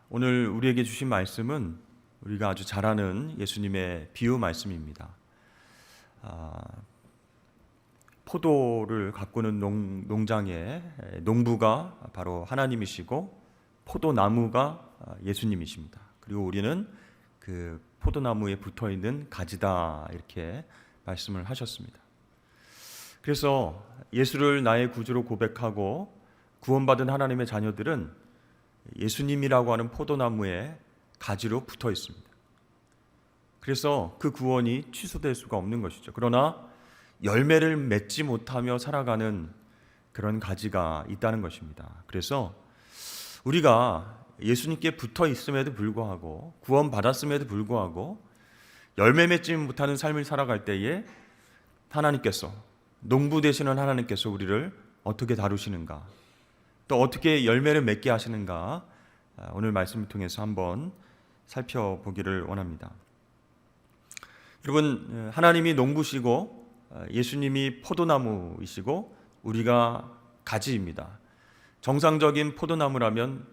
오늘 우리에게 주신 말씀은 우리가 아주 잘 아는 예수님의 비유 말씀입니다. 포도를 가꾸는 농장의 농부가 바로 하나님이시고 포도나무가 예수님이십니다. 그리고 우리는 그 포도나무에 붙어있는 가지다, 이렇게 말씀을 하셨습니다. 그래서 예수를 나의 구주로 고백하고 구원받은 하나님의 자녀들은 예수님이라고 하는 포도나무에 가지로 붙어 있습니다. 그래서 그 구원이 취소될 수가 없는 것이죠. 그러나 열매를 맺지 못하며 살아가는 그런 가지가 있다는 것입니다. 그래서 우리가 예수님께 붙어 있음에도 불구하고, 구원받았음에도 불구하고 열매 맺지 못하는 삶을 살아갈 때에 하나님께서, 농부 되시는 하나님께서 우리를 어떻게 다루시는가, 또 어떻게 열매를 맺게 하시는가, 오늘 말씀을 통해서 한번 살펴보기를 원합니다. 여러분, 하나님이 농부시고 예수님이 포도나무이시고 우리가 가지입니다. 정상적인 포도나무라면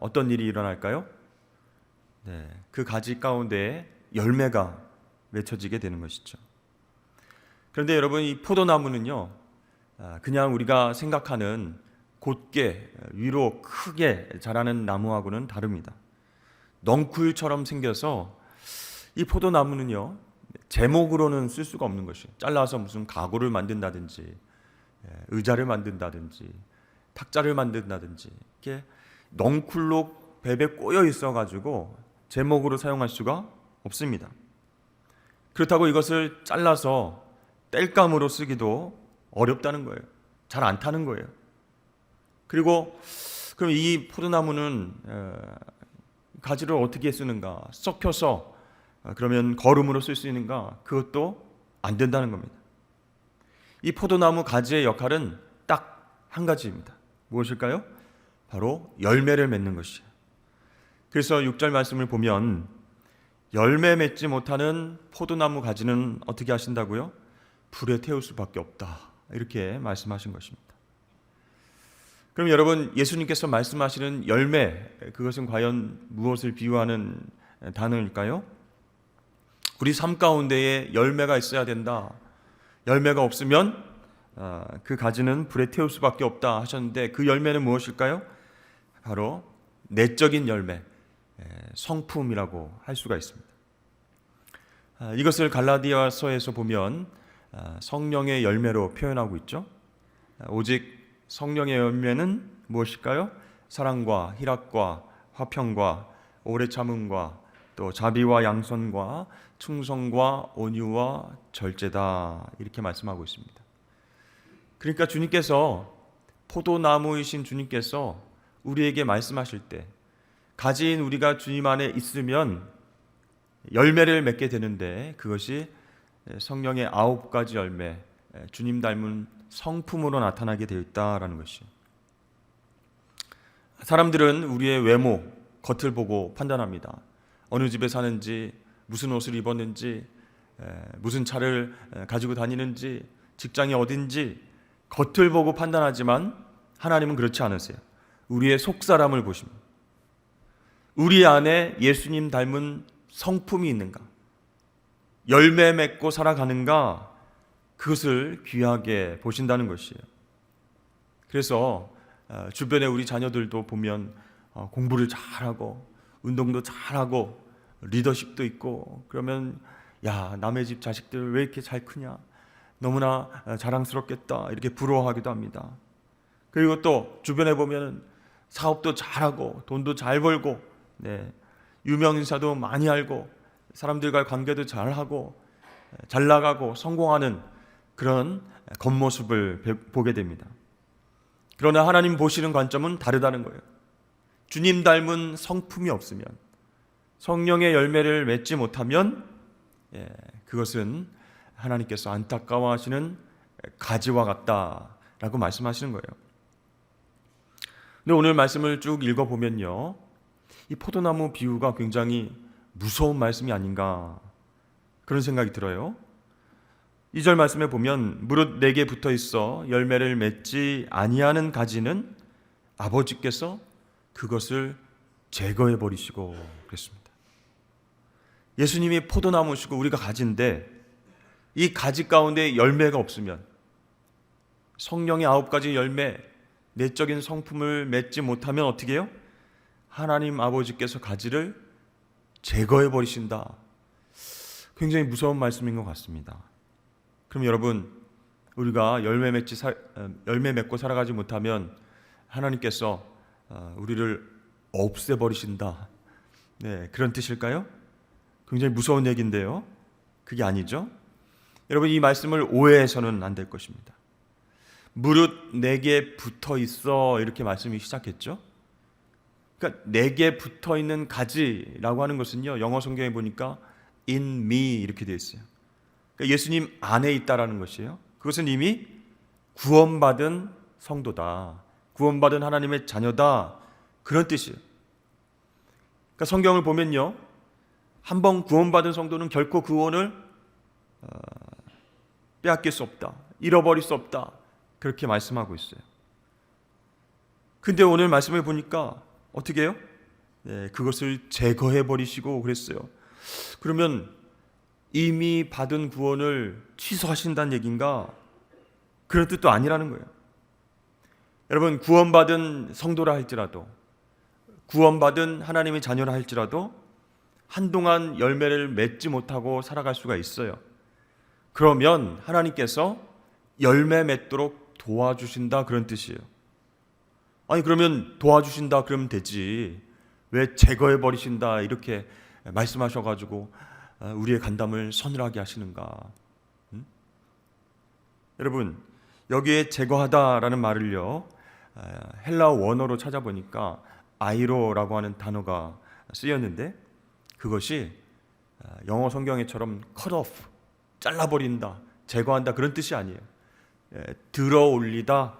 어떤 일이 일어날까요? 그 가지 가운데 열매가 맺혀지게 되는 것이죠. 그런데 여러분, 이 포도나무는요, 그냥 우리가 생각하는 곧게 위로 크게 자라는 나무하고는 다릅니다. 넝쿨처럼 생겨서 이 포도나무는요, 제목으로는 쓸 수가 없는 것이에요. 잘라서 무슨 가구를 만든다든지, 의자를 만든다든지, 탁자를 만든다든지, 이렇게 넝쿨로 배배 꼬여 있어가지고 제목으로 사용할 수가 없습니다. 그렇다고 이것을 잘라서 땔감으로 쓰기도 어렵다는 거예요. 잘 안 타는 거예요. 그리고 그럼 이 포도나무는 가지를 어떻게 쓰는가? 썩혀서 그러면 거름으로 쓸 수 있는가? 그것도 안 된다는 겁니다. 이 포도나무 가지의 역할은 딱 한 가지입니다. 무엇일까요? 바로 열매를 맺는 것이에요. 그래서 6절 말씀을 보면 열매 맺지 못하는 포도나무 가지는 어떻게 하신다고요? 불에 태울 수밖에 없다, 이렇게 말씀하신 것입니다. 그럼 여러분, 예수님께서 말씀하시는 열매, 그것은 과연 무엇을 비유하는 단어일까요? 우리 삶 가운데에 열매가 있어야 된다, 열매가 없으면 그 가지는 불에 태울 수밖에 없다 하셨는데, 그 열매는 무엇일까요? 바로 내적인 열매, 성품이라고 할 수가 있습니다. 이것을 갈라디아서에서 보면 성령의 열매로 표현하고 있죠. 오직 성령의 열매는 무엇일까요? 사랑과 희락과 화평과 오래 참음과 또 자비와 양선과 충성과 온유와 절제다, 이렇게 말씀하고 있습니다. 그러니까 주님께서, 포도나무이신 주님께서 우리에게 말씀하실 때 가지인 우리가 주님 안에 있으면 열매를 맺게 되는데, 그것이 성령의 9가지 열매, 주님 닮은 성품으로 나타나게 되어 있다라는 것이에요. 사람들은 우리의 외모, 겉을 보고 판단합니다. 어느 집에 사는지, 무슨 옷을 입었는지, 무슨 차를 가지고 다니는지, 직장이 어딘지 겉을 보고 판단하지만 하나님은 그렇지 않으세요. 우리의 속사람을 보십니다. 우리 안에 예수님 닮은 성품이 있는가, 열매 맺고 살아가는가, 그것을 귀하게 보신다는 것이에요. 그래서 주변에 우리 자녀들도 보면 공부를 잘하고 운동도 잘하고 리더십도 있고, 그러면 야, 남의 집 자식들 왜 이렇게 잘 크냐, 너무나 자랑스럽겠다, 이렇게 부러워하기도 합니다. 그리고 또 주변에 보면 사업도 잘하고 돈도 잘 벌고, 유명인사도 많이 알고 사람들과의 관계도 잘하고 잘 나가고 성공하는 그런 겉모습을 보게 됩니다. 그러나 하나님 보시는 관점은 다르다는 거예요. 주님 닮은 성품이 없으면, 성령의 열매를 맺지 못하면 그것은 하나님께서 안타까워하시는 가지와 같다라고 말씀하시는 거예요. 근데 오늘 말씀을 쭉 읽어보면요, 이 포도나무 비유가 굉장히 무서운 말씀이 아닌가, 그런 생각이 들어요. 2절 말씀에 보면 무릇 내게 붙어 있어 열매를 맺지 아니하는 가지는 아버지께서 그것을 제거해 버리시고 그랬습니다. 예수님이 포도나무시고 우리가 가지인데 이 가지 가운데 열매가 없으면, 성령의 9가지 열매, 내적인 성품을 맺지 못하면 어떻게 해요? 하나님 아버지께서 가지를 제거해 버리신다. 굉장히 무서운 말씀인 것 같습니다. 그럼 여러분, 우리가 열매 맺고 살아가지 못하면 하나님께서 우리를 없애버리신다. 네, 그런 뜻일까요? 굉장히 무서운 얘기인데요. 그게 아니죠. 여러분, 이 말씀을 오해해서는 안 될 것입니다. 무릇 내게 붙어 있어, 이렇게 말씀이 시작했죠. 그러니까 내게 붙어 있는 가지라고 하는 것은요, 영어 성경에 보니까 in me 이렇게 되어 있어요. 그러니까 예수님 안에 있다라는 것이에요. 그것은 이미 구원받은 성도다, 구원받은 하나님의 자녀다, 그런 뜻이에요. 그러니까 성경을 보면요, 한번 구원받은 성도는 결코 구원을 빼앗길 수 없다, 잃어버릴 수 없다, 그렇게 말씀하고 있어요. 근데 오늘 말씀을 보니까 어떻게 해요? 네, 그것을 제거해 버리시고 그랬어요. 그러면 이미 받은 구원을 취소하신다는 얘기인가? 그런 뜻도 아니라는 거예요. 여러분, 구원받은 성도라 할지라도, 구원받은 하나님의 자녀라 할지라도 한동안 열매를 맺지 못하고 살아갈 수가 있어요. 그러면 하나님께서 열매 맺도록 도와주신다, 그런 뜻이에요. 아니, 그러면 도와주신다 그러면 되지, 왜 제거해 버리신다 이렇게 말씀하셔가지고 우리의 간담을 서늘하게 하시는가? 여러분, 여기에 제거하다라는 말을요, 헬라어 원어로 찾아보니까 아이로라고 하는 단어가 쓰였는데, 그것이 영어 성경에처럼 cut off, 잘라버린다, 제거한다, 그런 뜻이 아니에요. 들어 올리다,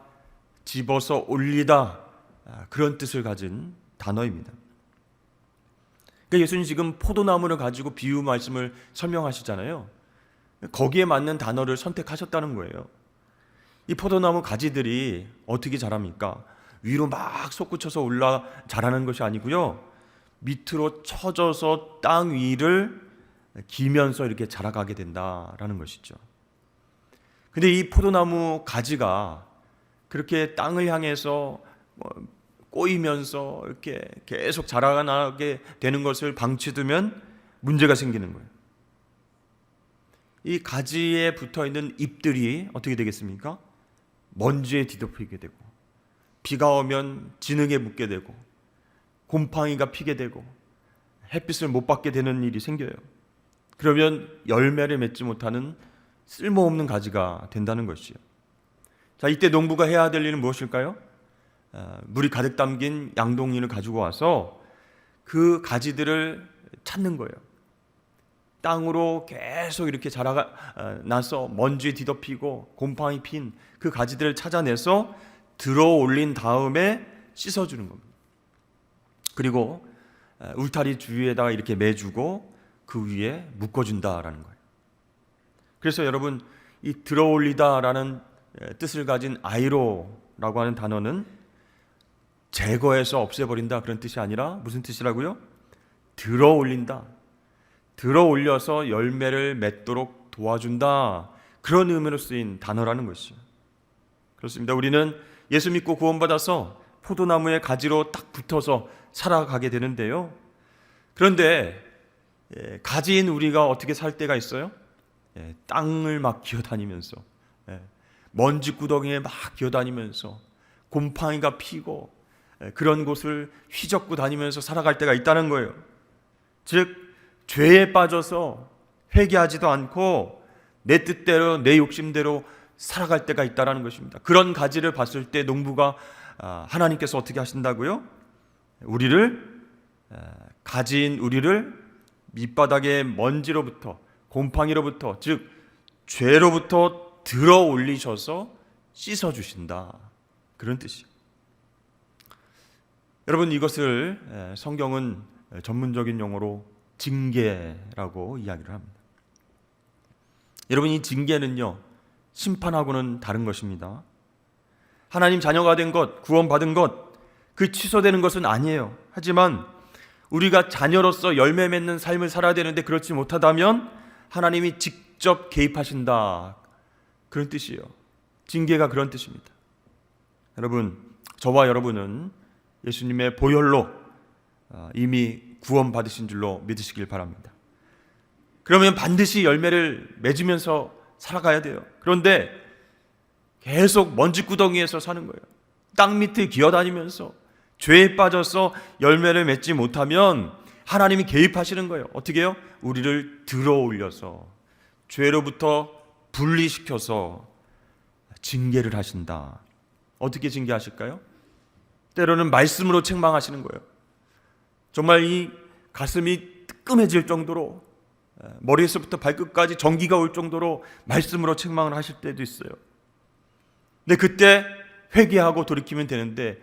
집어서 올리다, 그런 뜻을 가진 단어입니다. 그러니까 예수님 지금 포도나무를 가지고 비유 말씀을 설명하시잖아요. 거기에 맞는 단어를 선택하셨다는 거예요. 이 포도나무 가지들이 어떻게 자랍니까? 위로 막 솟구쳐서 올라 자라는 것이 아니고요, 밑으로 쳐져서 땅 위를 기면서 이렇게 자라가게 된다라는 것이죠. 근데 이 포도나무 가지가 그렇게 땅을 향해서 꼬이면서 이렇게 계속 자라나게 되는 것을 방치두면 문제가 생기는 거예요. 이 가지에 붙어 있는 잎들이 어떻게 되겠습니까? 먼지에 뒤덮이게 되고, 비가 오면 진흙에 묻게 되고, 곰팡이가 피게 되고, 햇빛을 못 받게 되는 일이 생겨요. 그러면 열매를 맺지 못하는 쓸모없는 가지가 된다는 것이에요. 자, 이때 농부가 해야 될 일은 무엇일까요? 물이 가득 담긴 양동이를 가지고 와서 그 가지들을 찾는 거예요. 땅으로 계속 이렇게 자라나서 먼지에 뒤덮이고 곰팡이 핀 그 가지들을 찾아내서 들어 올린 다음에 씻어주는 겁니다. 그리고 울타리 주위에다가 이렇게 매주고 그 위에 묶어준다라는 거예요. 그래서 여러분, 이 들어 올리다라는 뜻을 가진 아이로라고 하는 단어는 제거해서 없애버린다, 그런 뜻이 아니라 무슨 뜻이라고요? 들어 올린다, 들어 올려서 열매를 맺도록 도와준다, 그런 의미로 쓰인 단어라는 것이죠. 그렇습니다. 우리는 예수 믿고 구원받아서 포도나무의 가지로 딱 붙어서 살아가게 되는데요, 그런데 가지인 우리가 어떻게 살 때가 있어요? 땅을 막 기어다니면서, 먼지구덩이에 막 기어다니면서 곰팡이가 피고 그런 곳을 휘젓고 다니면서 살아갈 때가 있다는 거예요. 즉, 죄에 빠져서 회개하지도 않고 내 뜻대로 내 욕심대로 살아갈 때가 있다는 것입니다. 그런 가지를 봤을 때 농부가 하나님께서 어떻게 하신다고요? 가지인 우리를 밑바닥의 먼지로부터, 곰팡이로부터, 즉 죄로부터 들어 올리셔서 씻어주신다, 그런 뜻이에요. 여러분, 이것을 성경은 전문적인 용어로 징계라고 이야기를 합니다. 여러분, 이 징계는요, 심판하고는 다른 것입니다. 하나님 자녀가 된 것, 구원받은 것, 그 취소되는 것은 아니에요. 하지만 우리가 자녀로서 열매 맺는 삶을 살아야 되는데 그렇지 못하다면 하나님이 직접 개입하신다, 그런 뜻이에요. 징계가 그런 뜻입니다. 여러분, 저와 여러분은 예수님의 보혈로 이미 구원받으신 줄로 믿으시길 바랍니다. 그러면 반드시 열매를 맺으면서 살아가야 돼요. 그런데 계속 먼지구덩이에서 사는 거예요. 땅 밑에 기어다니면서 죄에 빠져서 열매를 맺지 못하면 하나님이 개입하시는 거예요. 어떻게 해요? 우리를 들어올려서 죄로부터 분리시켜서 징계를 하신다. 어떻게 징계하실까요? 때로는 말씀으로 책망하시는 거예요. 정말 이 가슴이 뜨끔해질 정도로, 머리에서부터 발끝까지 전기가 올 정도로 말씀으로 책망을 하실 때도 있어요. 근데 그때 회개하고 돌이키면 되는데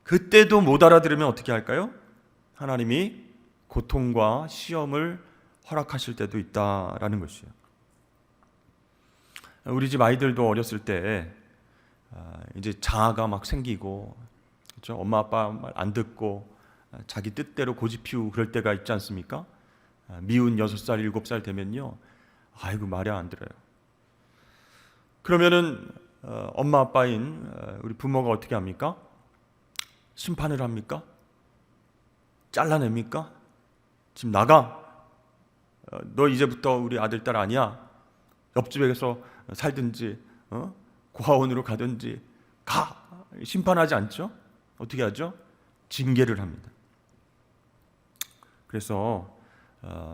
그때도 못 알아들으면 어떻게 할까요? 하나님이 고통과 시험을 허락하실 때도 있다라는 것이에요. 우리 집 아이들도 어렸을 때 이제 자아가 막 생기고, 그렇죠? 엄마 아빠 말 안 듣고 자기 뜻대로 고집 피우고 그럴 때가 있지 않습니까? 미운 6살, 7살 되면요, 아이고 말이 안 들어요. 그러면은 엄마 아빠인 우리 부모가 어떻게 합니까? 심판을 합니까? 잘라냅니까? 지금 나가. 너 이제부터 우리 아들 딸 아니야. 옆집에 가서 살든지 고아원으로 가든지 가. 심판하지 않죠? 어떻게 하죠? 징계를 합니다. 그래서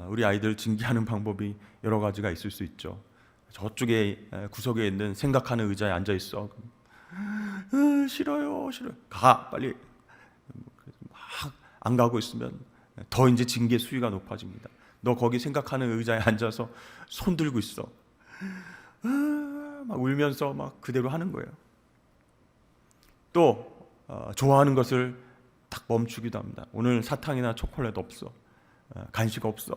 우리 아이들 징계하는 방법이 여러 가지가 있을 수 있죠. 저쪽에 구석에 있는 생각하는 의자에 앉아 있어. 싫어요, 싫어요. 가, 빨리. 막 안 가고 있으면 더 이제 징계 수위가 높아집니다. 너 거기 생각하는 의자에 앉아서 손 들고 있어. 막 울면서 막 그대로 하는 거예요. 또 좋아하는 것을 딱 멈추기도 합니다. 오늘 사탕이나 초콜릿 없어. 간식 없어.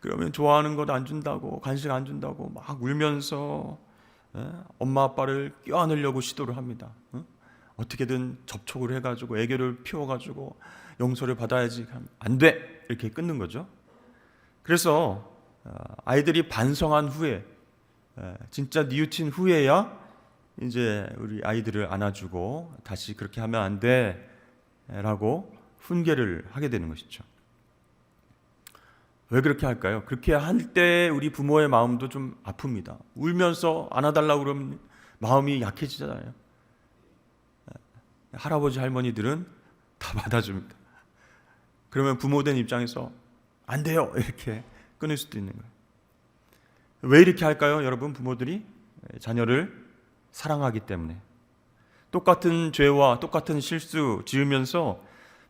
그러면 좋아하는 것 안 준다고, 간식 안 준다고 막 울면서 엄마 아빠를 껴안으려고 시도를 합니다. 어떻게든 접촉을 해가지고 애교를 피워가지고 용서를 받아야지. 안 돼, 이렇게 끊는 거죠. 그래서 아이들이 반성한 후에, 진짜 뉘우친 후에야 이제 우리 아이들을 안아주고 다시 그렇게 하면 안 돼 라고 훈계를 하게 되는 것이죠. 왜 그렇게 할까요? 그렇게 할 때 우리 부모의 마음도 좀 아픕니다. 울면서 안아달라고 그러면 마음이 약해지잖아요. 할아버지 할머니들은 다 받아줍니다. 그러면 부모된 입장에서 안 돼요, 이렇게 끊을 수도 있는 거예요. 왜 이렇게 할까요? 여러분, 부모들이 자녀를 사랑하기 때문에. 똑같은 죄와 똑같은 실수 지으면서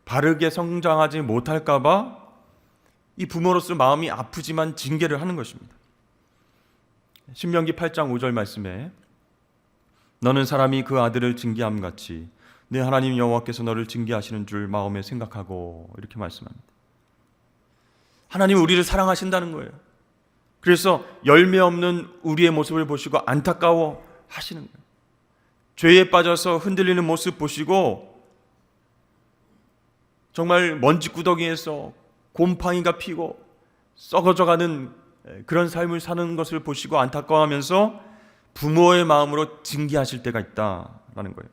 바르게 성장하지 못할까 봐 이 부모로서 마음이 아프지만 징계를 하는 것입니다. 신명기 8장 5절 말씀에 너는 사람이 그 아들을 징계함 같이 내 하나님 여호와께서 너를 징계하시는 줄 마음에 생각하고, 이렇게 말씀합니다. 하나님은 우리를 사랑하신다는 거예요. 그래서 열매 없는 우리의 모습을 보시고 안타까워 하시는 거예요. 죄에 빠져서 흔들리는 모습 보시고 정말 먼지구덩이에서 곰팡이가 피고 썩어져가는 그런 삶을 사는 것을 보시고 안타까워하면서 부모의 마음으로 징계하실 때가 있다라는 거예요.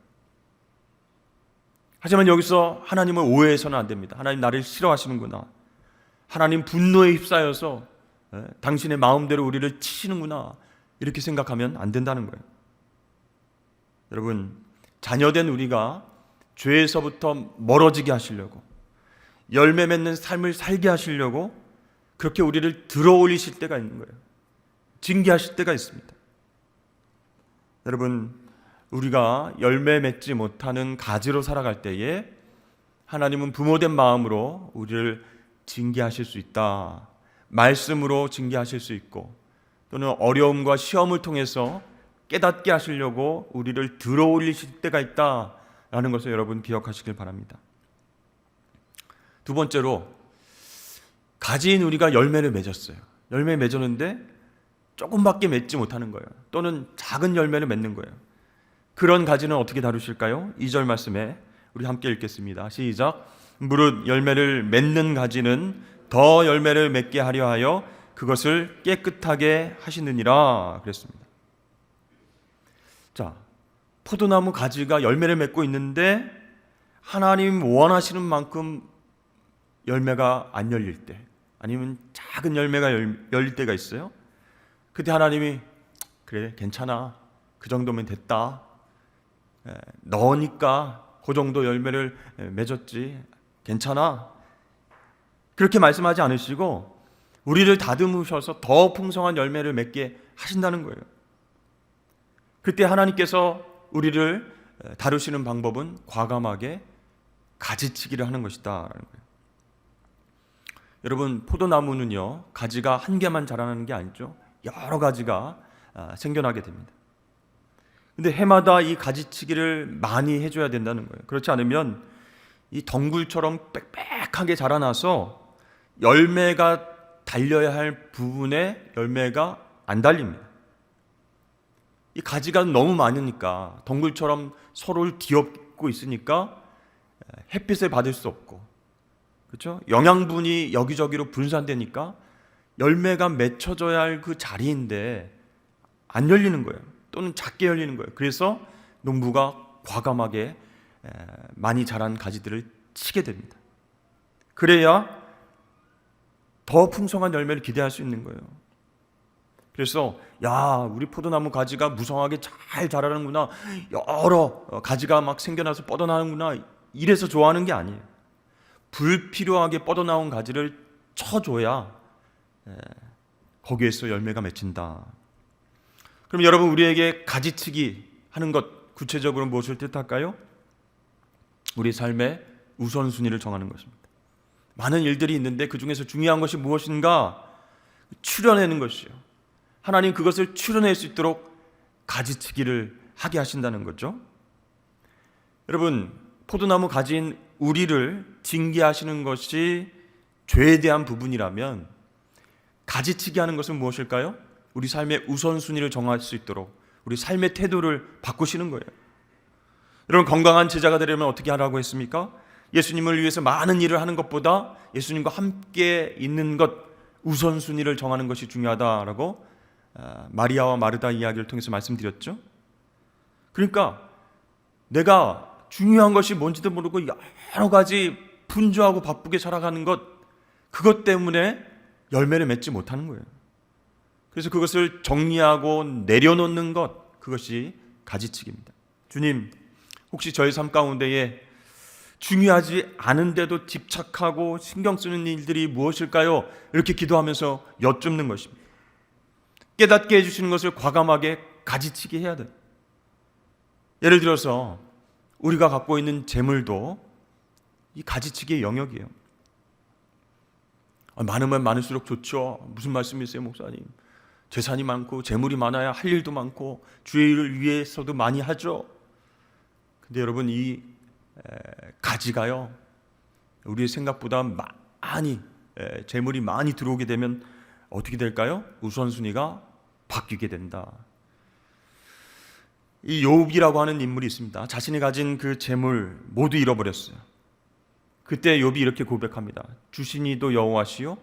하지만 여기서 하나님을 오해해서는 안 됩니다. 하나님 나를 싫어하시는구나, 하나님 분노에 휩싸여서 당신의 마음대로 우리를 치시는구나, 이렇게 생각하면 안 된다는 거예요. 여러분, 자녀된 우리가 죄에서부터 멀어지게 하시려고, 열매 맺는 삶을 살게 하시려고 그렇게 우리를 들어올리실 때가 있는 거예요. 징계하실 때가 있습니다. 여러분, 우리가 열매 맺지 못하는 가지로 살아갈 때에 하나님은 부모된 마음으로 우리를 징계하실 수 있다. 말씀으로 징계하실 수 있고, 또는 어려움과 시험을 통해서 깨닫게 하시려고 우리를 들어올리실 때가 있다라는 것을 여러분 기억하시길 바랍니다. 두 번째로, 가지인 우리가 열매를 맺었어요. 열매 맺었는데 조금밖에 맺지 못하는 거예요. 또는 작은 열매를 맺는 거예요. 그런 가지는 어떻게 다루실까요? 2절 말씀에 우리 함께 읽겠습니다. 시작. 무릇 열매를 맺는 가지는 더 열매를 맺게 하려 하여 그것을 깨끗하게 하시느니라 그랬습니다. 자, 포도나무 가지가 열매를 맺고 있는데 하나님 원하시는 만큼 열매가 안 열릴 때, 아니면 작은 열매가 열릴 때가 있어요. 그때 하나님이 그래 괜찮아, 그 정도면 됐다, 너니까 그 정도 열매를 맺었지, 괜찮아, 그렇게 말씀하지 않으시고 우리를 다듬으셔서 더 풍성한 열매를 맺게 하신다는 거예요. 그때 하나님께서 우리를 다루시는 방법은 과감하게 가지치기를 하는 것이다. 여러분, 포도나무는요, 가지가 한 개만 자라나는 게 아니죠. 여러 가지가 생겨나게 됩니다. 근데 해마다 이 가지치기를 많이 해줘야 된다는 거예요. 그렇지 않으면 이 덩굴처럼 빽빽하게 자라나서 열매가 달려야 할 부분에 열매가 안 달립니다. 이 가지가 너무 많으니까, 덩굴처럼 서로를 뒤엎고 있으니까 햇빛을 받을 수 없고, 그렇죠? 영양분이 여기저기로 분산되니까 열매가 맺혀져야 할 그 자리인데 안 열리는 거예요. 또는 작게 열리는 거예요. 그래서 농부가 과감하게 많이 자란 가지들을 치게 됩니다. 그래야 더 풍성한 열매를 기대할 수 있는 거예요. 그래서 우리 포도나무 가지가 무성하게 잘 자라는구나, 여러 가지가 막 생겨나서 뻗어나는구나, 이래서 좋아하는 게 아니에요. 불필요하게 뻗어나온 가지를 쳐줘야 거기에서 열매가 맺힌다. 그럼 여러분, 우리에게 가지치기 하는 것 구체적으로 무엇을 뜻할까요? 우리 삶의 우선순위를 정하는 것입니다. 많은 일들이 있는데 그 중에서 중요한 것이 무엇인가 추려내는 것이요. 하나님 그것을 추려낼 수 있도록 가지치기를 하게 하신다는 거죠. 여러분, 포도나무 가지인 우리를 징계하시는 것이 죄에 대한 부분이라면 가지치기 하는 것은 무엇일까요? 우리 삶의 우선순위를 정할 수 있도록 우리 삶의 태도를 바꾸시는 거예요. 여러분, 건강한 제자가 되려면 어떻게 하라고 했습니까? 예수님을 위해서 많은 일을 하는 것보다 예수님과 함께 있는 것, 우선순위를 정하는 것이 중요하다라고 마리아와 마르다 이야기를 통해서 말씀드렸죠. 그러니까 내가 중요한 것이 뭔지도 모르고 여러 가지 분주하고 바쁘게 살아가는 것, 그것 때문에 열매를 맺지 못하는 거예요. 그래서 그것을 정리하고 내려놓는 것, 그것이 가지치기입니다. 주님, 혹시 저희 삶 가운데에 중요하지 않은데도 집착하고 신경 쓰는 일들이 무엇일까요? 이렇게 기도하면서 여쭙는 것입니다. 깨닫게 해주시는 것을 과감하게 가지치기 해야 돼요. 예를 들어서 우리가 갖고 있는 재물도 이 가지치기의 영역이에요. 많으면 많을수록 좋죠. 무슨 말씀이세요, 목사님? 재산이 많고 재물이 많아야 할 일도 많고 주의 일을 위해서도 많이 하죠. 근데 여러분, 이 가지가요, 우리의 생각보다 많이 재물이 많이 들어오게 되면 어떻게 될까요? 우선순위가 바뀌게 된다. 이 욥이라고 하는 인물이 있습니다. 자신이 가진 그 재물 모두 잃어버렸어요. 그때 욥이 이렇게 고백합니다. 주신 이도 여호와시요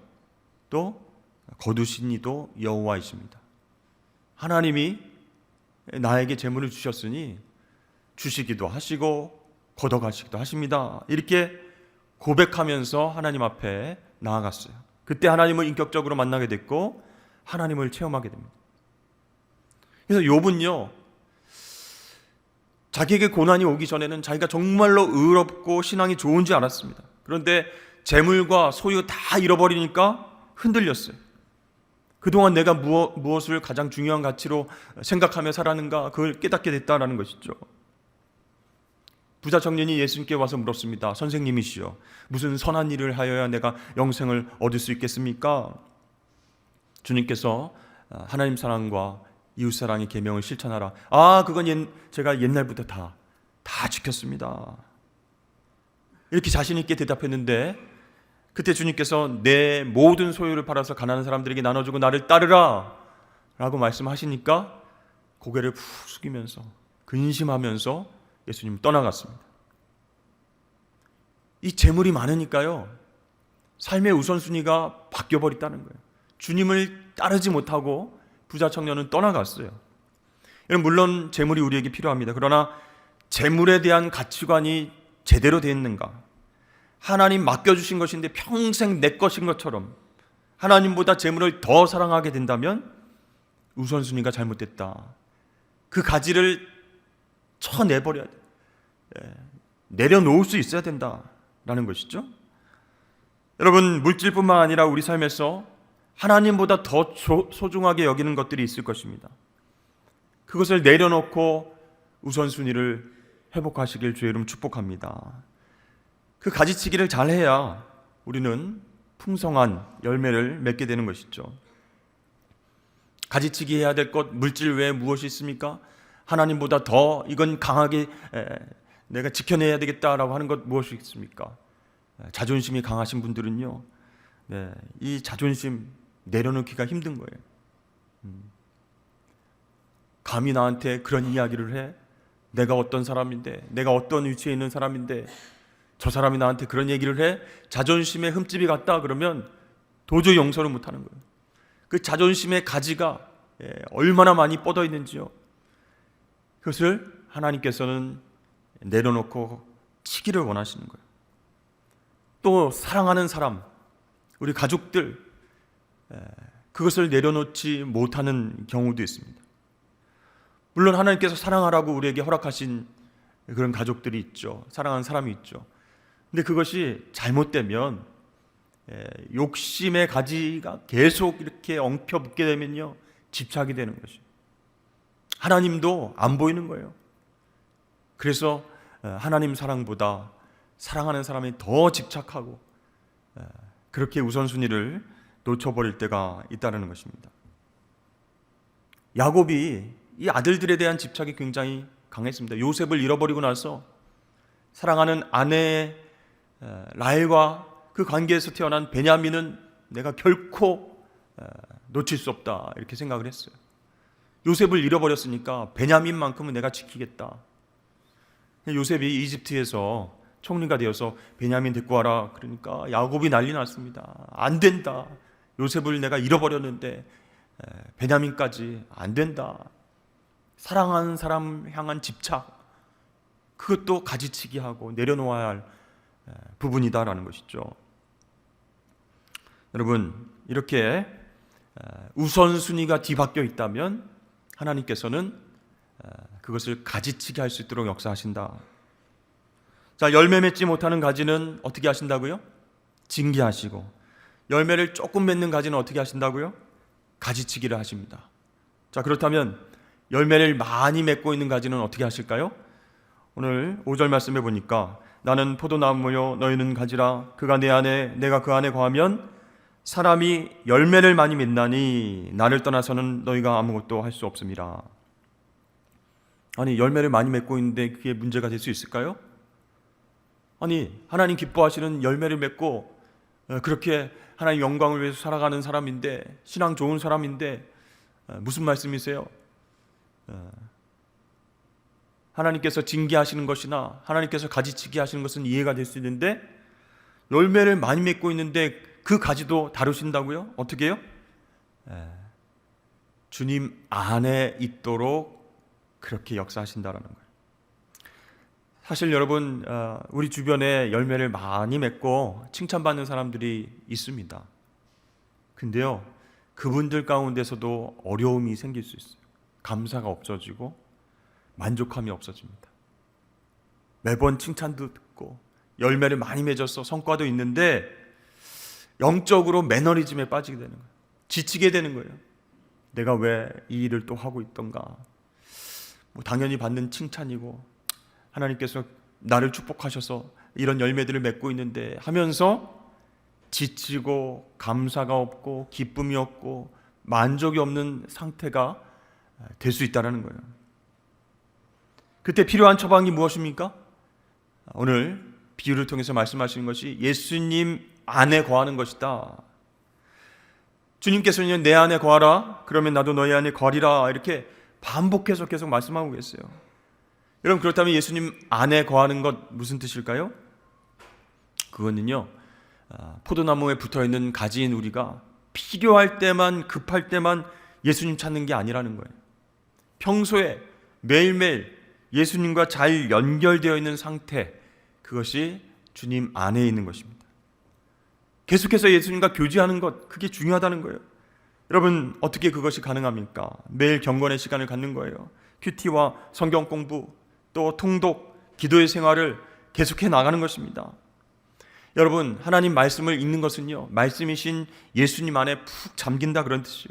또 거두신 이도 여호와이십니다. 하나님이 나에게 재물을 주셨으니 주시기도 하시고 걷어가시기도 하십니다. 이렇게 고백하면서 하나님 앞에 나아갔어요. 그때 하나님을 인격적으로 만나게 됐고 하나님을 체험하게 됩니다. 그래서 욥은요, 자기에게 고난이 오기 전에는 자기가 정말로 의롭고 신앙이 좋은 줄 알았습니다. 그런데 재물과 소유 다 잃어버리니까 흔들렸어요. 그동안 내가 무엇을 가장 중요한 가치로 생각하며 살았는가, 그걸 깨닫게 됐다라는 것이죠. 부자 청년이 예수님께 와서 물었습니다. 선생님이시여, 무슨 선한 일을 하여야 내가 영생을 얻을 수 있겠습니까? 주님께서 하나님 사랑과 이웃 사랑의 계명을 실천하라. 그건 제가 옛날부터 다 지켰습니다. 이렇게 자신 있게 대답했는데 그때 주님께서 내 모든 소유를 팔아서 가난한 사람들에게 나눠주고 나를 따르라 라고 말씀하시니까 고개를 푹 숙이면서 근심하면서 예수님 떠나갔습니다. 이 재물이 많으니까요, 삶의 우선순위가 바뀌어버렸다는 거예요. 주님을 따르지 못하고 부자 청년은 떠나갔어요. 여러분, 물론 재물이 우리에게 필요합니다. 그러나 재물에 대한 가치관이 제대로 되어 있는가? 하나님 맡겨주신 것인데 평생 내 것인 것처럼 하나님보다 재물을 더 사랑하게 된다면 우선순위가 잘못됐다. 그 가지를 쳐내버려야 돼. 내려놓을 수 있어야 된다라는 것이죠. 여러분, 물질뿐만 아니라 우리 삶에서 하나님보다 더 소중하게 여기는 것들이 있을 것입니다. 그것을 내려놓고 우선순위를 회복하시길 주의 이름 축복합니다. 그 가지치기를 잘해야 우리는 풍성한 열매를 맺게 되는 것이죠. 가지치기 해야 될 것, 물질 외에 무엇이 있습니까? 하나님보다 더 이건 강하게 내가 지켜내야 되겠다라고 하는 것 무엇이 있습니까? 자존심이 강하신 분들은요, 이 자존심 내려놓기가 힘든 거예요. 감히 나한테 그런 이야기를 해? 내가 어떤 사람인데, 내가 어떤 위치에 있는 사람인데 저 사람이 나한테 그런 얘기를 해? 자존심에 흠집이 갔다 그러면 도저히 용서를 못하는 거예요. 그 자존심의 가지가 얼마나 많이 뻗어 있는지요. 그것을 하나님께서는 내려놓고 치기를 원하시는 거예요. 또 사랑하는 사람, 우리 가족들, 그것을 내려놓지 못하는 경우도 있습니다. 물론 하나님께서 사랑하라고 우리에게 허락하신 그런 가족들이 있죠. 사랑하는 사람이 있죠. 근데 그것이 잘못되면 욕심의 가지가 계속 이렇게 엉켜 붙게 되면요, 집착이 되는 것이죠. 하나님도 안 보이는 거예요. 그래서 하나님 사랑보다 사랑하는 사람이 더 집착하고 그렇게 우선순위를 놓쳐버릴 때가 있다는 것입니다. 야곱이 이 아들들에 대한 집착이 굉장히 강했습니다. 요셉을 잃어버리고 나서 사랑하는 아내 라헬과 그 관계에서 태어난 베냐민은 내가 결코 놓칠 수 없다, 이렇게 생각을 했어요. 요셉을 잃어버렸으니까 베냐민만큼은 내가 지키겠다. 요셉이 이집트에서 총리가 되어서 베냐민 데리고 와라 그러니까 야곱이 난리 났습니다. 안 된다. 요셉을 내가 잃어버렸는데 베냐민까지 안 된다. 사랑하는 사람 향한 집착, 그것도 가지치기 하고 내려놓아야 할 부분이다라는 것이죠. 여러분, 이렇게 우선순위가 뒤바뀌어 있다면 하나님께서는 그것을 가지치기 할 수 있도록 역사하신다. 자, 열매 맺지 못하는 가지는 어떻게 하신다고요? 징계하시고, 열매를 조금 맺는 가지는 어떻게 하신다고요? 가지치기를 하십니다. 자, 그렇다면 열매를 많이 맺고 있는 가지는 어떻게 하실까요? 오늘 5절 말씀해 보니까 나는 포도나무요 너희는 가지라. 그가 내 안에 내가 그 안에 거하면 사람이 열매를 많이 맺나니 나를 떠나서는 너희가 아무것도 할 수 없음이라. 아니, 열매를 많이 맺고 있는데 그게 문제가 될 수 있을까요? 아니, 하나님 기뻐하시는 열매를 맺고 그렇게 하나님 영광을 위해서 살아가는 사람인데, 신앙 좋은 사람인데 무슨 말씀이세요? 하나님께서 징계하시는 것이나 하나님께서 가지치기 하시는 것은 이해가 될 수 있는데 열매를 많이 맺고 있는데 그 가지도 다루신다고요? 어떻게 해요? 주님 안에 있도록 그렇게 역사하신다라는 거예요. 사실 여러분, 우리 주변에 열매를 많이 맺고 칭찬받는 사람들이 있습니다. 근데요, 그분들 가운데서도 어려움이 생길 수 있어요. 감사가 없어지고 만족함이 없어집니다. 매번 칭찬도 듣고 열매를 많이 맺어서 성과도 있는데 영적으로 매너리즘에 빠지게 되는 거예요. 지치게 되는 거예요. 내가 왜 이 일을 또 하고 있던가. 당연히 받는 칭찬이고 하나님께서 나를 축복하셔서 이런 열매들을 맺고 있는데 하면서 지치고 감사가 없고 기쁨이 없고 만족이 없는 상태가 될 수 있다는 거예요. 그때 필요한 처방이 무엇입니까? 오늘 비유를 통해서 말씀하시는 것이 예수님 안에 거하는 것이다. 주님께서는 내 안에 거하라, 그러면 나도 너희 안에 거하리라, 이렇게 반복해서 계속 말씀하고 계세요. 여러분, 그렇다면 예수님 안에 거하는 것 무슨 뜻일까요? 그거는요, 포도나무에 붙어있는 가지인 우리가 필요할 때만, 급할 때만 예수님 찾는 게 아니라는 거예요. 평소에 매일매일 예수님과 잘 연결되어 있는 상태, 그것이 주님 안에 있는 것입니다. 계속해서 예수님과 교제하는 것, 그게 중요하다는 거예요. 여러분, 어떻게 그것이 가능합니까? 매일 경건의 시간을 갖는 거예요. 큐티와 성경 공부, 또 통독, 기도의 생활을 계속해 나가는 것입니다. 여러분, 하나님 말씀을 읽는 것은요, 말씀이신 예수님 안에 푹 잠긴다 그런 뜻이에요.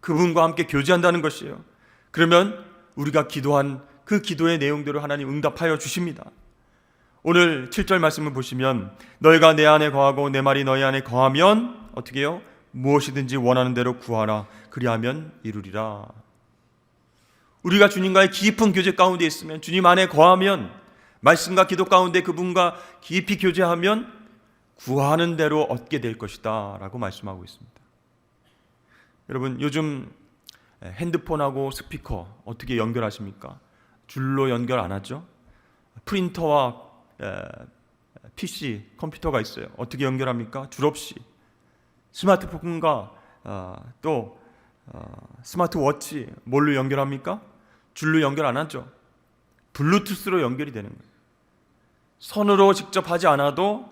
그분과 함께 교제한다는 것이에요. 그러면 우리가 기도한 그 기도의 내용대로 하나님 응답하여 주십니다. 오늘 7절 말씀을 보시면 너희가 내 안에 거하고 내 말이 너희 안에 거하면 어떻게 해요? 무엇이든지 원하는 대로 구하라. 그리하면 이루리라. 우리가 주님과의 깊은 교제 가운데 있으면, 주님 안에 거하면, 말씀과 기도 가운데 그분과 깊이 교제하면 구하는 대로 얻게 될 것이다 라고 말씀하고 있습니다. 여러분, 요즘 핸드폰하고 스피커 어떻게 연결하십니까? 줄로 연결 안 하죠? 프린터와 PC, 컴퓨터가 있어요. 어떻게 연결합니까? 줄 없이. 스마트폰과 또 스마트워치 뭘로 연결합니까? 줄로 연결 안 하죠. 블루투스로 연결이 되는 거예요. 손으로 직접 하지 않아도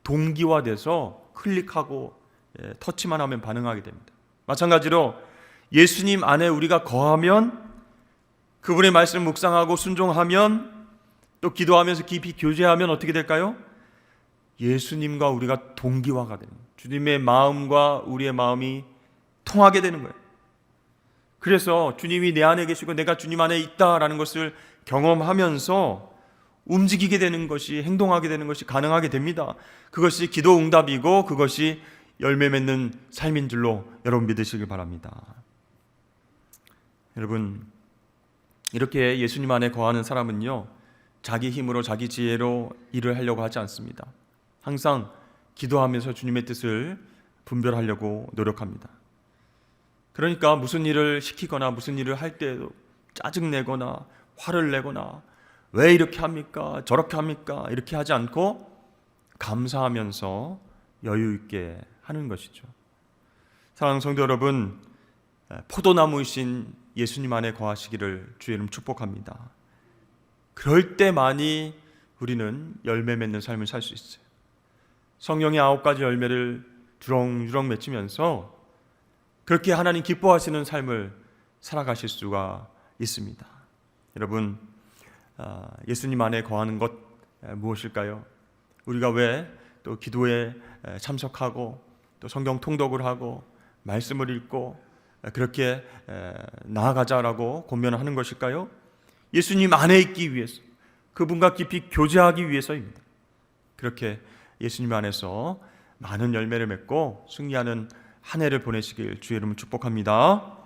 동기화돼서 클릭하고 터치만 하면 반응하게 됩니다. 마찬가지로 예수님 안에 우리가 거하면, 그분의 말씀 묵상하고 순종하면, 또 기도하면서 깊이 교제하면 어떻게 될까요? 예수님과 우리가 동기화가 되는 거예요. 주님의 마음과 우리의 마음이 통하게 되는 거예요. 그래서 주님이 내 안에 계시고 내가 주님 안에 있다라는 것을 경험하면서 움직이게 되는 것이, 행동하게 되는 것이 가능하게 됩니다. 그것이 기도 응답이고 그것이 열매 맺는 삶인 줄로 여러분 믿으시길 바랍니다. 여러분, 이렇게 예수님 안에 거하는 사람은요, 자기 힘으로 자기 지혜로 일을 하려고 하지 않습니다. 항상 기도하면서 주님의 뜻을 분별하려고 노력합니다. 그러니까 무슨 일을 시키거나 무슨 일을 할 때도 짜증내거나 화를 내거나 왜 이렇게 합니까? 저렇게 합니까? 이렇게 하지 않고 감사하면서 여유 있게 하는 것이죠. 사랑하는 성도 여러분, 포도나무이신 예수님 안에 거하시기를 주의 이름 축복합니다. 그럴 때만이 우리는 열매 맺는 삶을 살 수 있어요. 성령의 9가지 열매를 주렁주렁 맺히면서 그렇게 하나님 기뻐하시는 삶을 살아가실 수가 있습니다. 여러분, 예수님 안에 거하는 것 무엇일까요? 우리가 왜 또 기도에 참석하고 또 성경 통독을 하고 말씀을 읽고 그렇게 나아가자라고 권면하는 것일까요? 예수님 안에 있기 위해서, 그분과 깊이 교제하기 위해서입니다. 그렇게 예수님 안에서 많은 열매를 맺고 승리하는 한 해를 보내시길 주의 이름으로 축복합니다.